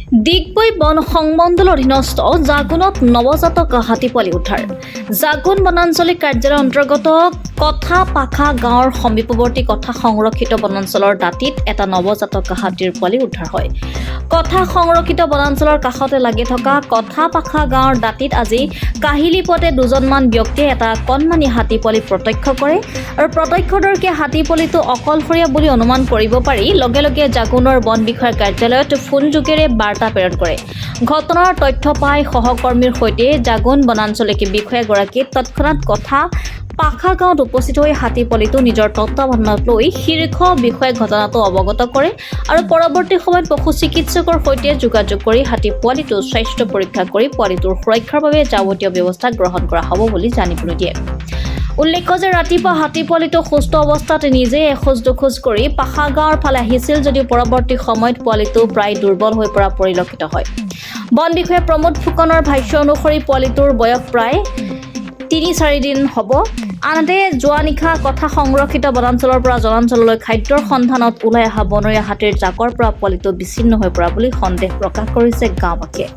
ডিগবৈ বন সংমণ্ডলৰ অধীনস্থ জাগুনত নৱজাতক হাতী পোৱালি উদ্ধাৰ। জাগুন বনাঞ্চলিক কাৰ্যালয়ৰ অন্তৰ্গত কথা পাখা গাঁৱৰ সমীপৱৰ্তী কথা সংৰক্ষিত বনাঞ্চলৰ দাঁতিত এটা নৱজাতক হাতীৰ পোৱালি উদ্ধাৰ হয়। কথা সংৰক্ষিত বনাঞ্চলৰ কাষতে লাগি থকা কথা পাখা গাঁৱৰ দাঁতিত আজি কাহিলী পথে দুজনমান ব্যক্তিয়ে এটা কণমানি হাতী পোৱালি প্ৰত্যক্ষ কৰে আৰু প্ৰত্যক্ষদৰ্শীয়ে হাতী পোৱালিটো অকলশৰীয়া বুলি অনুমান কৰিব পাৰি লগে লগে জাগুনৰ বন বিষয়াৰ কাৰ্যালয়ত ফোন যোগেৰে বাৰ্তা প্ৰেৰণ কৰে। ঘটনাৰ তথ্য পাই সহকৰ্মীৰ সৈতে জাগুন বনাঞ্চলিক বিষয়াগৰাকীয়ে তৎক্ষণাৎ কথা পাখা গাঁৱত উপস্থিত হৈ হাতী পোৱালিটো নিজৰ তত্বাৱধানত লৈ শীৰ্ষ বিষয়াক ঘটনাটো অৱগত কৰে আৰু পৰৱৰ্তী সময়ত পশু চিকিৎসকৰ সৈতে যোগাযোগ কৰি হাতী পোৱালিটোৰ স্বাস্থ্য পৰীক্ষা কৰি পোৱালিটোৰ সুৰক্ষাৰ বাবে যাৱতীয় ব্যৱস্থা গ্ৰহণ কৰা হ'ব বুলি জানিবলৈ দিয়ে। উল্লেখ্য যে ৰাতিপুৱা হাতী পোৱালিটো সুস্থ অৱস্থাত নিজে এখোজ দুখোজ কৰি পাখা গাঁৱৰ ফালে আহিছিল যদিও পৰৱৰ্তী সময়ত পোৱালিটো প্ৰায় দুৰ্বল হৈ পৰা পৰিলক্ষিত হয়। বন বিষয়া প্ৰমোদ ফুকনৰ ভাষ্য অনুসৰি পোৱালিটোৰ বয়স প্ৰায় ৩-৪ দিন হ'ব। আনহাতে যোৱা নিশা কথা সংৰক্ষিত বনাঞ্চলৰ পৰা জনাঞ্চললৈ খাদ্যৰ সন্ধানত ওলাই অহা বনৰীয়া হাতীৰ জাকৰ পৰা পোৱালিটো বিচ্ছিন্ন হৈ পৰা বুলি সন্দেহ প্ৰকাশ কৰিছে গাঁওবাসীয়ে।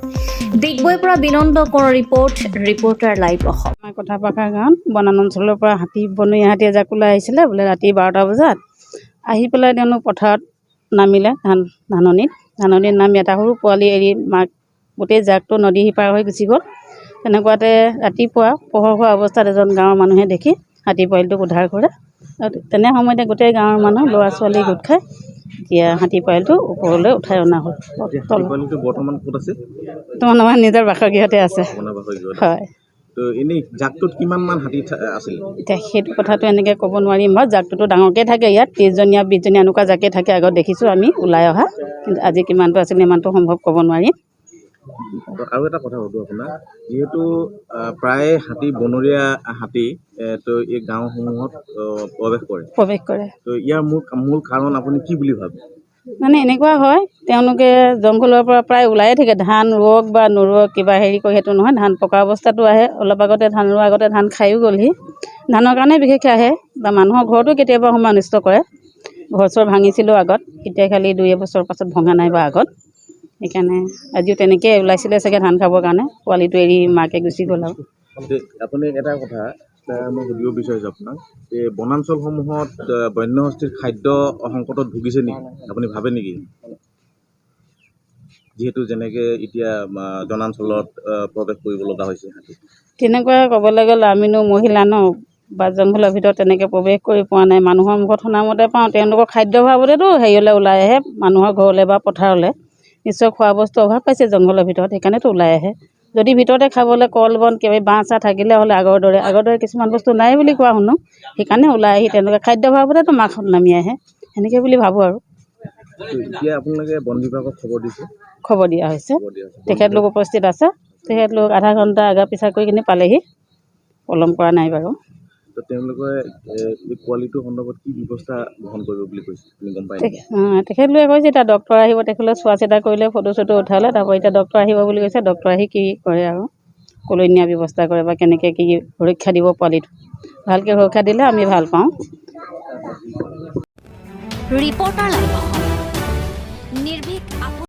ডিগবৈৰ পৰা বিনন্দ কোঁৱৰৰ ৰিপৰ্টাৰ লাইভ অসম। কথা পাখা গাঁৱত বনাঞ্চলৰ পৰা বনৰীয়া হাতী এজাক ওলাই আহিছিলে বোলে ৰাতি 12টা বজাত আহি পেলাই তেওঁলোক পথাৰত নামিলে ধাননিত নামি এটা সৰু পোৱালি এৰি মাক গোটেই জাকটো নদী সিপাৰ হৈ গুচি গ'ল। তেনেকুৱাতে ৰাতিপুৱা পোহৰ হোৱা অৱস্থাত এজন গাঁৱৰ মানুহে দেখি হাতী পোৱালিটোক উদ্ধাৰ কৰে। তেনে সময়তে গোটেই গাঁৱৰ মানুহ ল'ৰা ছোৱালী গোট খাই এতিয়া হাতী পোৱালিটো ওপৰলৈ উঠাই অনা হ'ল। বৰ্তমান ক'ত আছে? আমাৰ নিজৰ বাসগৃহতে আছে। হয়। তো এনেই জাকটোত কিমান মান হাতী আছিল? এতিয়া সেইটো কথাটো এনেকৈ ক'ব নোৱাৰিম বাৰু। জাকটোতো ডাঙৰকৈ থাকে, ইয়াত 30জনীয়া 20জনীয়া এনেকুৱা জাকে থাকে। আগত দেখিছোঁ আমি ওলাই অহা, কিন্তু আজি কিমানটো আছিল ইমানটো সম্ভৱ ক'ব নোৱাৰিম। আৰু এটা কথা সুধো আপোনাক, যিহেতু প্ৰায় হাতী বনৰীয়া হাতী তো এই গাঁওসমূহত প্ৰৱেশ কৰে তো ইয়াৰ মূল কাৰণ আপুনি কি বুলি ভাবে? মানে এনেকুৱা হয়, তেওঁলোকে জংঘলৰ পৰা প্ৰায় ওলায়ে থাকে। ধান ৰোৱক বা নোৰোৱক কিবা হেৰি কৰি সেইটো নহয়, ধান পকা অৱস্থাটো আহে। অলপ আগতে ধান ৰোৱাৰ আগতে ধান খায়ো গ'লহি। ধানৰ কাৰণে বিশেষকৈ আহে বা মানুহৰ ঘৰতো কেতিয়াবা সময় অনিষ্ট কৰে। ঘৰ চৰ ভাঙিছিলোঁ আগত, এতিয়া খালি 2 এবছৰ পাছত ভঙা নাই বা আগত। সেইকাৰণে আজিও তেনেকৈ ওলাইছিলে চাগে ধান খাবৰ কাৰণে, পোৱালিটো এৰি মাকে গুচি গ'ল। আৰু আপুনি এটা কথা মই সুধিব বিচাৰিছোঁ আপোনাক, এই বনাঞ্চলসমূহত বন্যহস্তীৰ খাদ্য সংকটত ভুগিছে নেকি আপুনি ভাবে নেকি? যিহেতু যেনেকৈ এতিয়া জনাঞ্চলত প্ৰৱেশ কৰিব লগা হৈছে হাতী। তেনেকুৱা ক'বলৈ গ'লে আমিনো মহিলা ন, বা জংঘলৰ ভিতৰত তেনেকৈ প্ৰৱেশ কৰি পোৱা নাই। মানুহৰ মুখত শুনামতে পাওঁ তেওঁলোকৰ খাদ্য অভাৱতেতো হেৰিয়লৈ ওলাই আহে, মানুহৰ ঘৰলৈ বা পথাৰলৈ। নিশ্চয় খোৱা বস্তু অভাৱ পাইছে জংঘলৰ ভিতৰত, সেইকাৰণেতো ওলাই আহে। যদি ভিতৰতে খাবলৈ কল বন কিবা বাঁহ চাহ থাকিলে হ'লে আগৰ দৰে কিছুমান বস্তু নাই বুলি কোৱা শুনো। সেইকাৰণে ওলাই আহি তেওঁলোকে খাদ্য অভাৱতেতো মাকত নামি আহে, সেনেকৈ বুলি ভাবোঁ। আৰু এতিয়া আপোনালোকে বন বিভাগক খবৰ দিয়া হৈছে। তেখেতলোক উপস্থিত আছে। তেখেতলোক আধা ঘণ্টা আগা পিছা কৰি কিনে পালেহি, পলম কৰা নাই বাৰু। তো তেওঁলোকে এই পোৱালিটোৰ সন্দৰ্ভত কি ব্যৱস্থা গ্ৰহণ কৰিব বুলি কৈছে আপুনি গম পায়? তেখেতলোকে কৈছে এতিয়া ডক্টৰ আহিব, তেখেতলোক চোৱা চিতা কৰিলে, ফটো চটো উঠালে, তাৰপৰা এতিয়া ডক্টৰ আহিব বুলি কৈছে। ডক্টৰ আহি কি কৰে আৰু ক'লৈ নিয়াৰ ব্যৱস্থা কৰে বা কেনেকৈ কি সুৰক্ষা দিব পোৱালিটো। ভালকৈ সুৰক্ষা দিলে আমি ভাল পাওঁ। Reporter live Assam.